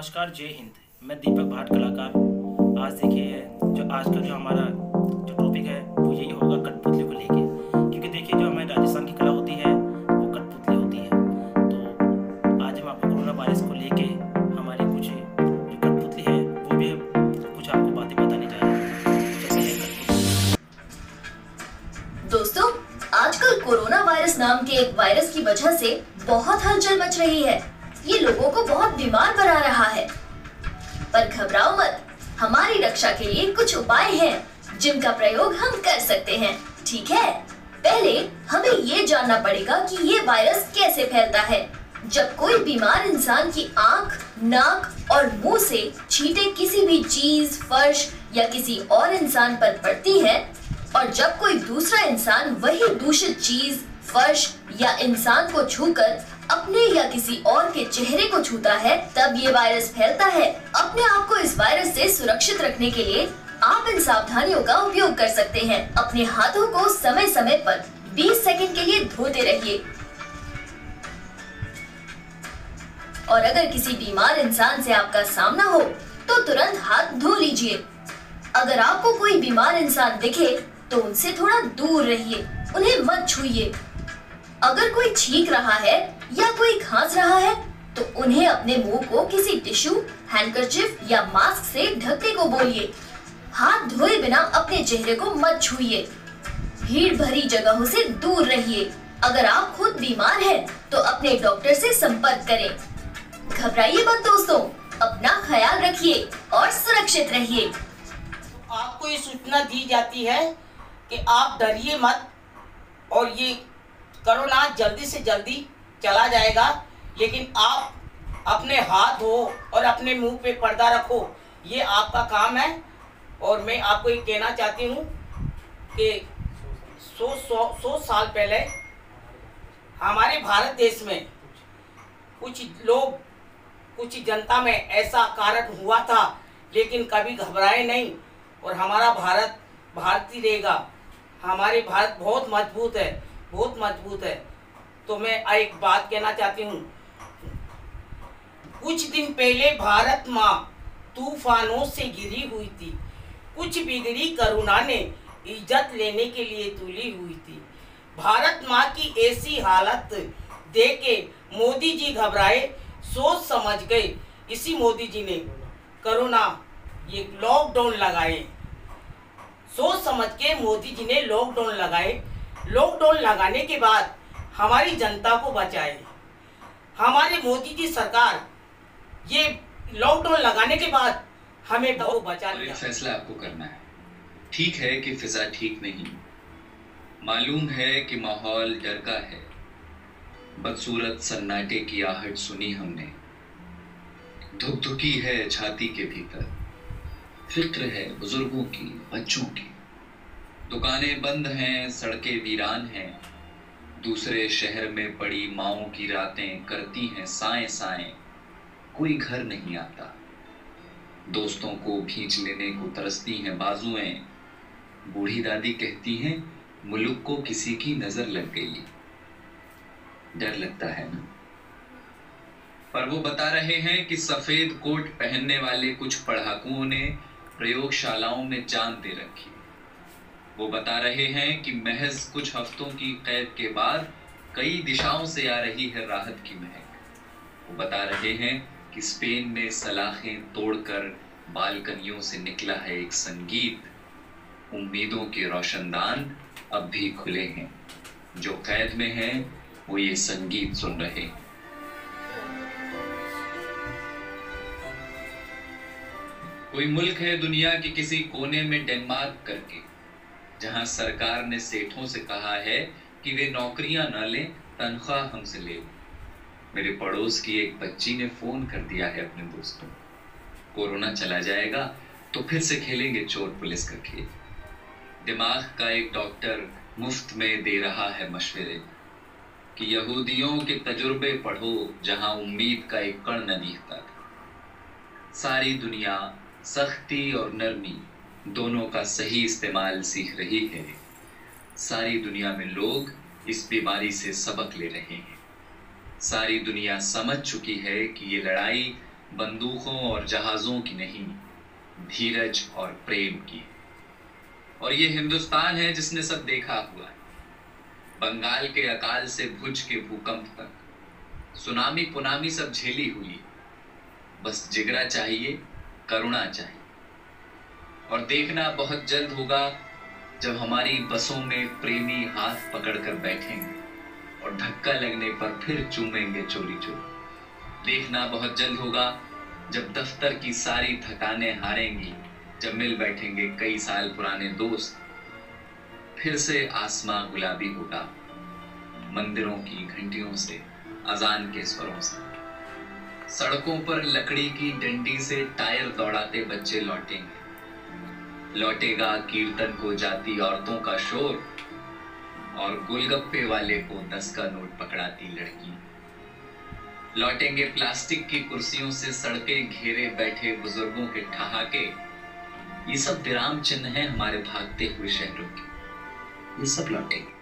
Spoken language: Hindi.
नमस्कार, जय हिंद। मैं दीपक भाट कलाकार। आज देखिए, जो आज का जो हमारा जो टॉपिक है वो यही होगा कठपुतली को लेके, क्योंकि देखिए जो हमारे राजस्थान की कला होती है वो कठपुतली होती है। तो आज हम आपको कोरोना वायरस को लेके हमारी कुछ जो कठपुतली है वो भी कुछ आपको बातें बताने जा रहे हैं। तो चलिए कठपुतली। दोस्तों, आजकल कोरोना वायरस नाम के एक वायरस की वजह से बहुत हलचल मच रही है। ये लोगों को बहुत बीमार बना रहा है, पर घबराओ मत। हमारी रक्षा के लिए कुछ उपाय हैं जिनका प्रयोग हम कर सकते हैं, ठीक है? पहले हमें ये जानना पड़ेगा कि ये वायरस कैसे फैलता है। जब कोई बीमार इंसान की आंख, नाक और मुंह से छींटे किसी भी चीज, फर्श या किसी और इंसान पर पड़ती है, और जब कोई दूसरा इंसान वही दूषित चीज, फर्श या इंसान को छूकर अपने या किसी और के चेहरे को छूता है, तब ये वायरस फैलता है। अपने आप को इस वायरस से सुरक्षित रखने के लिए आप इन सावधानियों का उपयोग कर सकते हैं। अपने हाथों को समय समय पर 20 सेकंड के लिए धोते रहिए, और अगर किसी बीमार इंसान से आपका सामना हो तो तुरंत हाथ धो लीजिए। अगर आपको कोई बीमार इंसान दिखे तो उनसे थोड़ा दूर रहिए, उन्हें मत छूइए। अगर कोई छींक रहा है या कोई खांस रहा है तो उन्हें अपने मुंह को किसी टिश्यू, हैंडकरचिप या मास्क से ढकने को बोलिए। हाथ धोए बिना अपने चेहरे को मत छूइए। भीड़ भरी जगहों से दूर रहिए। अगर आप खुद बीमार हैं तो अपने डॉक्टर से संपर्क करें। घबराइए मत दोस्तों, अपना ख्याल रखिए और सुरक्षित रहिए। आपको ये सूचना दी जाती है कि आप डरिए मत, और ये कोरोना जल्दी से जल्दी चला जाएगा, लेकिन आप अपने हाथ धो और अपने मुंह पे पर्दा रखो, ये आपका काम है। और मैं आपको ये कहना चाहती हूँ कि 100 साल पहले हमारे भारत देश में कुछ लोग, कुछ जनता में ऐसा कारण हुआ था, लेकिन कभी घबराए नहीं, और हमारा भारत भारत ही रहेगा। हमारे भारत बहुत मजबूत है, बहुत मजबूत है। तो मैं एक बात कहना चाहती हूँ, कुछ दिन पहले भारत माँ तूफानों से घिरी हुई थी, कुछ बिगड़ी करुणा ने इज्जत लेने के लिए तुली हुई थी। भारत माँ की ऐसी हालत देख के मोदी जी घबराए, सोच समझ गए। इसी मोदी जी ने कोरोना ये लॉकडाउन लगाए, सोच समझ के मोदी जी ने लॉकडाउन लगाए। लॉकडाउन लगाने के बाद हमारी जनता को बचाए। हमारे मोदी जी सरकार ये लॉकडाउन लगाने के बाद हमें बहुत बचा लिया। एक फैसला आपको करना है। ठीक है कि फिजा ठीक नहीं, मालूम है कि माहौल डर का है, बदसूरत सन्नाटे की आहट सुनी हमने, धुकधुकी है छाती के भीतर, फिक्र है बुजुर्गों की, बच्चों की। दुकानें बंद हैं, सड़कें वीरान हैं, दूसरे शहर में पड़ी माओं की रातें करती हैं साएं साएं, कोई घर नहीं आता। दोस्तों को भींच लेने को तरसती हैं बाजुएं, बूढ़ी दादी कहती हैं मुल्क को किसी की नजर लग गई। डर लगता है ना? पर वो बता रहे हैं कि सफेद कोट पहनने वाले कुछ पढ़ाकुओं ने प्रयोगशालाओं में जान दे रखी। वो बता रहे हैं कि महज कुछ हफ्तों की कैद के बाद कई दिशाओं से आ रही है राहत की महक। वो बता रहे हैं कि स्पेन में सलाखें तोड़कर बालकनियों से निकला है एक संगीत। उम्मीदों के रोशनदान अब भी खुले हैं, जो कैद में हैं वो ये संगीत सुन रहे हैं। कोई मुल्क है दुनिया के किसी कोने में डेनमार्क करके, जहां सरकार ने सेठों से कहा है कि वे नौकरियां न लें, तनख्वाह हमसे ले। मेरे पड़ोस की एक बच्ची ने फोन कर दिया है अपने दोस्तों, कोरोना चला जाएगा तो फिर से खेलेंगे चोर पुलिस का खेल। दिमाग का एक डॉक्टर मुफ्त में दे रहा है मशवरे कि यहूदियों के तजुर्बे पढ़ो जहां उम्मीद का एक कण न दिखता था। सारी दुनिया सख्ती और नरमी दोनों का सही इस्तेमाल सीख रही है। सारी दुनिया में लोग इस बीमारी से सबक ले रहे हैं। सारी दुनिया समझ चुकी है कि ये लड़ाई बंदूकों और जहाजों की नहीं, धीरज और प्रेम की। और ये हिंदुस्तान है जिसने सब देखा हुआ है, बंगाल के अकाल से भुज के भूकंप तक, सुनामी पुनामी सब झेली हुई। बस जिगरा चाहिए, करुणा चाहिए। और देखना बहुत जल्द होगा जब हमारी बसों में प्रेमी हाथ पकड़कर बैठेंगे और धक्का लगने पर फिर चूमेंगे चोरी चोरी। देखना बहुत जल्द होगा जब दफ्तर की सारी थकानें हारेंगी, जब मिल बैठेंगे कई साल पुराने दोस्त। फिर से आसमां गुलाबी होगा, मंदिरों की घंटियों से, अजान के स्वरों से। सड़कों पर लकड़ी की डंडी से टायर दौड़ाते बच्चे लौटेंगे। लौटेगा कीर्तन को जाती औरतों का शोर और गोलगप्पे वाले को 10 का नोट पकड़ाती लड़की। लौटेंगे प्लास्टिक की कुर्सियों से सड़कें घेरे बैठे बुजुर्गों के ठहाके। ये सब विराम चिन्ह हैं हमारे भागते हुए शहरों के। ये सब लौटेंगे।